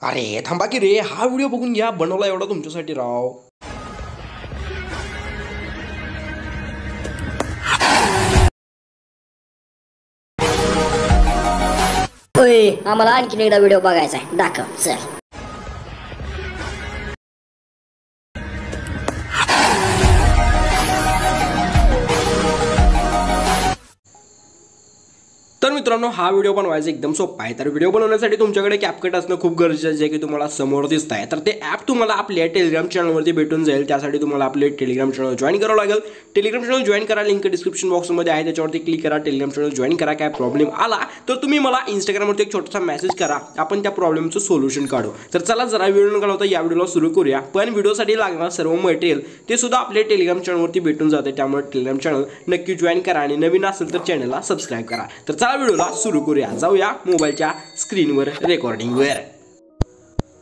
अरे थांबा की रे, हा व्हिडिओ बघून घ्या, बनवला एवढा तुमच्यासाठी राव. ओय, आम्हाला आणखीन एकदा व्हिडिओ बघायचा आहे, दाखव चल. तर मित्रांनो, हा व्हिडिओ बनवायचा एकदम सोपा आहे. तर व्हिडिओ बनवण्यासाठी तुमच्याकडे कॅपकट असणं खूप गरजेचं आहे, की तुम्हाला समोर दिसत आहे. तर ते ॲप तुम्हाला आपल्या टेलिग्राम चॅनलवरती भेटून जाईल. त्यासाठी तुम्हाला आपले टेलिग्राम चॅनल जॉईन करावं लागेल. टेलिग्राम चॅनल जॉईन करा, लिंक डिस्क्रिप्शन बॉक्समध्ये आहे, त्याच्यावरती क्लिक करा. टेलिग्राम चॅनल जॉईन करा. काय प्रॉब्लेम आला तर तुम्ही मला इंस्टाग्रामवरती एक छोटासा मेसेज करा, आपण त्या प्रॉब्लेमचं सोल्युशन काढू. तर चला जरा व्हिडिओ न घालवता या व्हिडिओला सुरू करूया. पण व्हिडिओसाठी लागणार सर्व मटेरियल ते सुद्धा आपल्या टेलिग्राम चॅनलवरती भेटून जाते. त्यामुळे टेलिग्राम चॅनल नक्की जॉईन करा आणि नवीन असेल तर चॅनलला सबस्क्राईब करा. तर चला व्हिडिओला सुरू करूया. जाऊया मोबाईलच्या स्क्रीनवर रेकॉर्डिंगवर.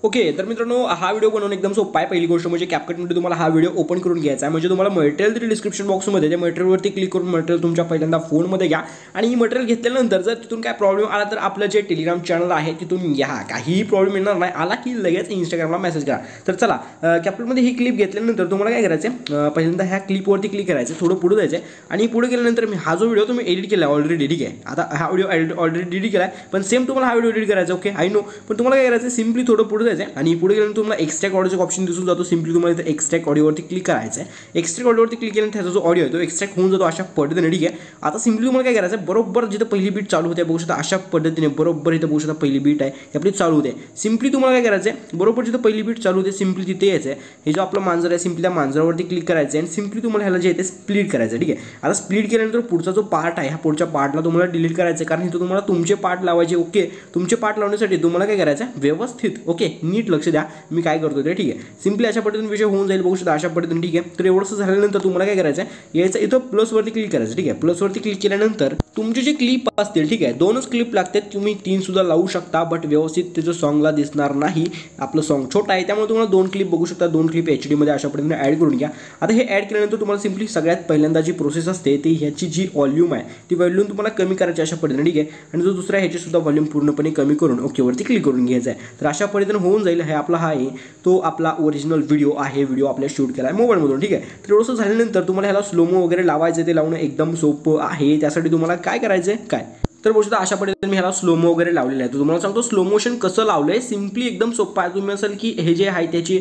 ओके, तर मित्रांनो, हा व्हिडिओ बनवणं एकदम सोपा आहे. पहिली गोष्ट म्हणजे कॅपकटमध्ये तुम्हाला हा व्हिडिओ ओपन करून घ्यायचा आहे. म्हणजे तुम्हाला मटेरियल तरी डिस्क्रिप्शन बॉक्समध्ये त्या मटेरियलवरती क्लिक करून मटेरियल तुमच्या पहिल्यांदा फोनमध्ये घ्या आणि ही मटेरियल घेतल्यानंतर जर तिथून काय प्रॉब्लेम आला तर आपलं जे टेलिग्राम चॅनल आहे तिथून घ्या. काहीही प्रॉब्लेम येणार नाही. आला की लगेच इंस्टाग्रामला मेसेज करा. तर चला, कॅपकटमध्ये ही क्लिप घेतल्यानंतर तुम्हाला काय करायचं आहे, पहिल्यांदा ह्या क्लिपवरती क्लिक करायचं, थोडं पुढे जायचं आणि पुढे गेल्यानंतर हा जो व्हिडिओ तुम्ही एडिट केला ऑलरेडी, ठीक आहे. आता हा व्हिडिओ ऑलरेडी एडिट केला आहे, पण सेम तुम्हाला हा व्हिडिओ एडिट करायचा. Okay, I know. पण तुम्हाला काय करायचं, सिम्पली थोडं पुढे जायचं आणि पुढे गेल्यानंतर तुम्हाला एक्स्ट्रॅक्ट ऑडिओचा ऑप्शन दिसून जातो. सिम्पली तुम्हाला इथे एक्स्ट्रॅक्ट ऑडिओवरती क्लिक करायचं आहे. एक्स्ट्रॅक्ट ऑडिओवरती क्लिक केल्यानंतर त्याचा जो ऑडिओ आहे तो एक्स्ट्रॅक्ट होऊन जातो अशा पद्धतीने, ठीक आहे. आता सिम्पली तुम्हाला काय करायचं, बरोबर जिथं पहिली बीट चालू होते बघू शकता अशा पद्धतीने, बरोबर इथं बघू शकता पहिली बीट आहे आपली चालू होते. सिम्पली तुम्हाला काय करायचं आहे, बरोबर जिथं पहिली बीट चालू होते सिम्पली तिथे यायचं आहे. हे जो आपलं मांजर आहे सिम्पली त्या मांजरावरती क्लिक करायचं आहे आणि सिम्पली तुम्हाला ह्याला जे आहे ते स्प्लिट करायचं, ठीक आहे. आता स्प्लिट केल्यानंतर पुढचा जो पार्ट आहे ह्या पुढच्या पार्टला तुम्हाला डिलीट करायचं, कारण इथं तुम्हाला तुमचे पार्ट लावायचे. ओके, तुमचे पार्ट लावण्यासाठी तुम्हाला काय करायचं, व्यवस्थित ओके नीट लक्ष द्या मी काय करतो ते, ठीक आहे. सिम्पली अशा पद्धतीने विषय होऊन जाईल बघू शकता अशा पद्धतीने, ठीक आहे. तर एवढंच झाल्यानंतर तुम्हाला काय करायचं आहे, यायचं इथं प्लसवरती क्लिक करायचं, ठीक आहे. प्लसवरती क्लिक केल्यानंतर तुमचे जे क्लिप असतील, ठीक आहे, 2च क्लिप लागतात, तुम्ही 3 सुद्धा लावू शकता, बट व्यवस्थित त्याचं सॉंगला दिसणार नाही. आपलं सॉंग छोटा आहे त्यामुळे तुम्हाला 2 क्लिप बघू शकता. 2 क्लिप HD मध्ये अशा पद्धतीने ॲड करून घ्या. आता हे ॲड केल्यानंतर तुम्हाला सिम्पली सगळ्यात पहिल्यांदा जी प्रोसेस असते ती ह्याची जी व्हॉल्यूम आहे ती व्हॉल्यूम तुम्हाला कमी करायची अशा पद्धतीने, ठीक आहे. आणि जो दुसरा ह्याची सुद्धा व्हॉल्यूम पूर्णपणे कमी करून ओकेवरती क्लिक करून घ्यायचा आहे. तर अशा पद्धतीने होऊन जाईल. हे आपला हा आहे तो आपला ओरिजिनल व्हिडिओ आहे. व्हिडिओ आपल्या शूट केला आहे मोबाईलमधून, ठीक आहे. तर एवढंसं झाल्यानंतर तुम्हाला ह्याला स्लोमो वगैरे लावायचं, ते लावणं एकदम सोपं आहे. त्यासाठी तुम्हाला काय करायचं आहे, काय तर बघू शकता अशा पद्धतीने मी ह्याला स्लोमो वगैरे लावलेलं आहे. तर तुम्हाला सांगतो स्लो मोशन कसं लावलं आहे. सिम्पली एकदम सोपं आहे. तुम्ही असेल की हे जे आहे त्याची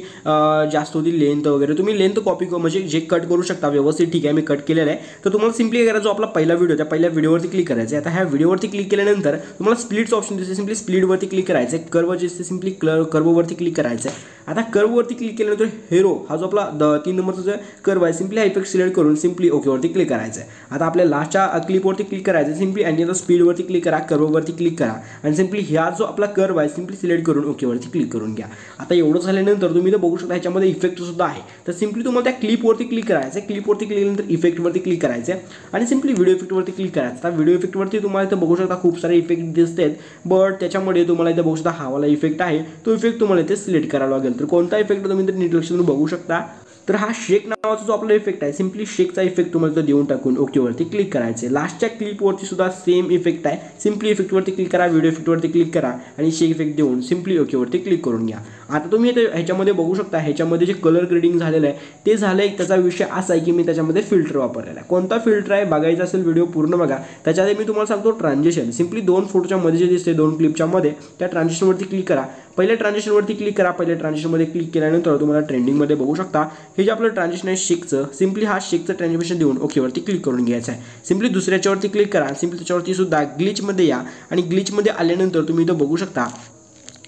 जास्त होती लेंथ वगैरे, तुम्ही लेंथ कॉपी म्हणजे जे कट करू शकता व्यवस्थित, ठीक आहे. मी कट केलेलं आहे. तर तुम्हाला सिम्पली करायचं, जो आपला पहिला व्हिडिओ त्या पहिल्या व्हिडिओवरती क्लिक करायचं आहे. आता ह्या व्हिडिओवरती क्लिक केल्यानंतर तुम्हाला स्प्लिटचं ऑप्शन दिसते. सिम्पली स्प्लिटवरती क्लिक करायचं आहे. कर्व जे असते सिम्पली कर्ववरती क्लिक करायचं आहे. आता कर्ववरती क्लिक केल्यानंतर हेरो हा जो आपला 3 नंबरचा जो कर्व आहे सिम्पली हा इफेक्ट सिलेक्ट करून सिम्पली ओकेवरती क्लिक करायचं आहे. आता आपल्या लास्टच्या क्लिपवरती क्लिक करायचं आहे. सिम्पली आणि स्पीडवरती क्लिक करा, कर्ववरती क्लिक करा आणि सिम्पली ह्या जो आपला कर्व आहे सिम्पली सिलेक्ट करून ओकेवरती क्लिक करून घ्या. आता एवढं झाल्यानंतर तुम्ही तर बघू शकता ह्याच्यामध्ये इफेक्ट सुद्धा आहे. तर सिम्पली तुम्हाला त्या क्लिपवरती क्लिक करायचं आहे. क्लिपवरती क्लिक केल्यानंतर इफेक्टवरती क्लिक करायचं आहे आणि सिम्पली व्हिडिओ इफेक्टवरती क्लिक करायचं. आता व्हिडिओ इफेक्टवरती तुम्हाला इथं बघू शकता खूप सारे इफेक्ट दिसतात, बट त्याच्यामध्ये तुम्हाला इथं बघू शकता हा वाला इफेक्ट आहे, तो इफेक्ट तुम्हाला इथे सिलेक्ट करावा लागेल. तर कोणता इफेक्ट तुम्ही तर नीट लक्ष देऊन बघू शकता. तर हा शेक नावाचा जो आपला इफेक्ट आहे सिम्पली शेकचा इफेक्ट तुम्हाला इथं देऊन टाकून ओकेवरती क्लिक करायचे. लास्टच्या क्लिपवरती सुद्धा सेम इफेक्ट आहे. सिम्पली इफेक्टवरती क्लिक करा, व्हिडिओ इफेक्टवरती क्लिक करा आणि शेक इफेक्ट देऊन सिम्पली ओकेवरती क्लिक करून घ्या. आता तुम्ही ह्याच्यामध्ये बघू शकता ह्याच्यामध्ये जे कलर ग्रेडिंग झालेलं आहे ते झालं आहे. त्याचा विषय असा आहे की मी त्याच्यामध्ये फिल्टर वापरलेला आहे. कोणता फिल्टर आहे बघायचा असेल व्हिडिओ पूर्ण बघा. त्याच्यामध्ये मी तुम्हाला सांगतो ट्रान्झिशन. सिम्पली 2 फोटोच्या मध्ये जे दिसते 2 क्लिपच्या मध्ये त्या ट्रान्झिशनवरती क्लिक करा. पहिल्या ट्रान्झिशनवरती क्लिक करा. पहिल्या ट्रान्झिशनमध्ये क्लिक केल्यानंतर तुम्हाला ट्रेंडिंगमध्ये बघू शकता हे जे आपलं ट्रान्झिशन आहे शेकचं, सिम्पली हा शेकचं ट्रान्झिशन देऊन ओकेवरती क्लिक करून घ्यायचं आहे. सिम्पली दुसऱ्याच्यावरती क्लिक करा. सिम्पली त्याच्यावरती सुद्धा ग्लिचमध्ये या आणि ग्लिचमध्ये आल्यानंतर तुम्ही इथं बघू शकता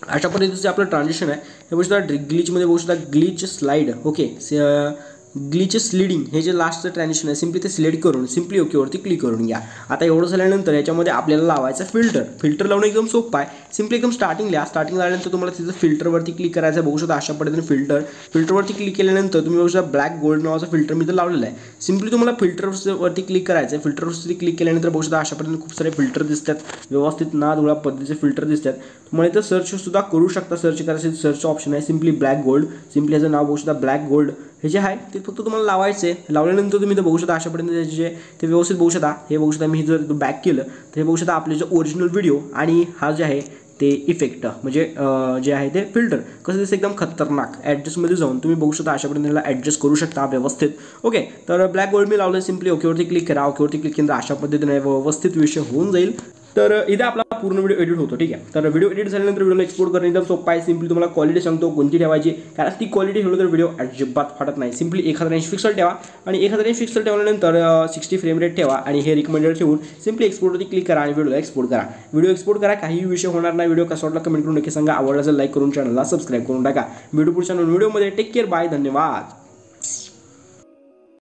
अशा पद्धतीचं आपलं ट्रान्झिशन आहे. हे बघू शकता ग्लिचमध्ये बघू शकता ग्लिच स्लाइड, ओके ग्लिच स्लिडिंग हे जे लास्टचं ट्रान्झिशन आहे सिम्पली ते सिलेक्ट करून सिम्पली ओकेवरती क्लिक करून घ्या. आता एवढं झाल्यानंतर याच्यामध्ये आपल्याला लावायचं फिल्टर लावणं एकदम सोपं आहे. सिम्पली एकदम स्टार्टिंग झाल्यानंतर तुम्हाला तिथं फिल्टरवरती क्लिक करायचं. बघू शकता अशा पद्धतीने फिल्टरवरती क्लिक केल्यानंतर तुम्ही बघू शकता ब्लॅक गोल्ड नावाचा फिल्टर मी इथं लावलेला आहे. सिम्पली तुम्हाला फिल्टरवरती क्लिक करायचं. फिल्टरवरती क्लिक केल्यानंतर बघू शकता अशा पद्धतीने खूप सारे फिल्टर दिसतात, व्यवस्थित ना धुळा पद्धतीचे फिल्टर दिसतात. तुम्हाला इथं सर्च सुद्धा करू शकता. सर्च करायचं सर्च ऑप्शन आहे सिम्पली ब्लॅक गोल्ड. सिम्पली याचं नाव बघू शकता ब्लॅक गोल्ड. हे जे आहे ते फक्त तुम्हाला लावायचे. लावल्यानंतर तुम्ही बघू शकता अशा पद्धतीने जे ते व्यवस्थित बघू शकता. हे बघू शकता मी जर बॅक केलं तर हे बघू शकता आपले जे ओरिजिनल व्हिडिओ आणि हा जे आहे ते इफेक्ट म्हणजे जे आहे ते फिल्टर कसं दिसतं एकदम खतरनाक. ॲडजस्टमध्ये जाऊन तुम्ही बघू शकता अशापर्यंत त्याला ॲडजस्ट करू शकता व्यवस्थित. ओके, तर ब्लॅक गोल्ड मी लावलं, सिम्पली ओकेवरती क्लिक करा. ओकेवरती क्लिक केलं अशा पद्धतीने व्यवस्थित विषय होऊन जाईल. तर इथे आपला पूर्ण व्हिडिओ एडिट होतो. ठीक आहे, तर व्हिडिओ एडिट झाल्यानंतर व्हिडिओला एक्सपोर्ट करणे एकदम सोपं आहे. सिम्पली तुम्हाला क्वालिटी सांगतो कोणती ठेवायची, कारण ती क्वालिटी ठेवलं तर व्हिडिओ अजिबात फाटत नाही. सिम्पली 1080 पिक्सल ठेवा आणि 1080 पिक्सल ठेवल्यानंतर 60 फ्रेम रेट ठेवा आणि हे रिकमेंडेड ठेवून सिम्पली एक्सपोर्टवरती क्लिक करा आणि व्हिडिओला एक्सपोर्ट करा. व्हिडिओ एक्सपोर्ट करा, काही विषय होणार नाही. व्हिडिओ कसा वाटला कमेंट करून नक्की सांगा. आवडला असेल लाईक करून चॅनलला सबस्क्राईब करून टाका. व्हिडिओ पुढच्या व्हिडिओमध्ये टेक केअर, बाय, धन्यवाद.